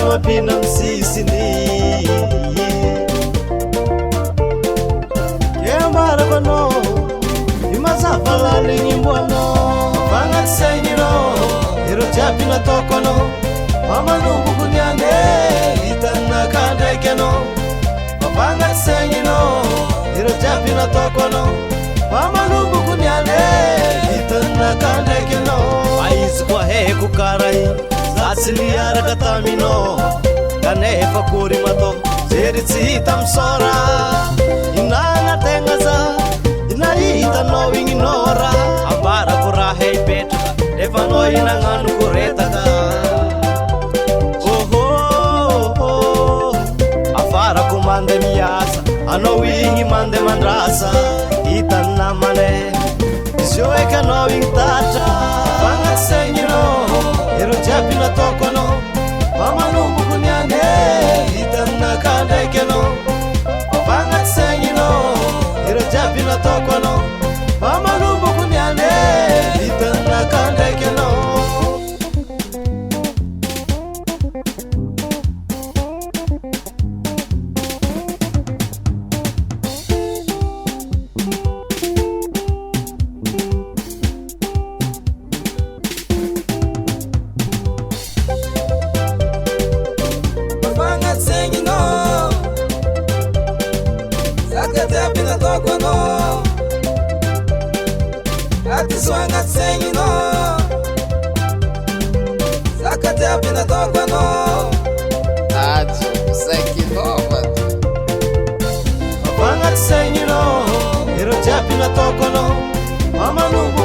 mapina misisiny Kembarabano Imazafalani imboano Pangat sainino Irojapina tokono Mama nubu kunyane Itana kandekeno Pangat sainino Irojapina tokono Mama nubu kunyane Itana kandekeno Ais kwa heku karai Zasiliara katamino Kanefa kuri mato Zeritsi tamsora Inana tengaza Inaita no inginora Ambara kurahe petra Defano inanganu kuretaka Oh oh oh Afara kumande miasa Ano wingi mande mandrasa Itana mane Isyoe kano ingtata Pangat senyino Irojapina tokono Mama nubu kunyane Itana kandekeno Pangat senyino Irojapina tokono Mama nubu kunyane Itana kandekeno Swanga sengino Zakata pina tokono Acho sekino Pangat sengino Irojapina tokono Mama nubu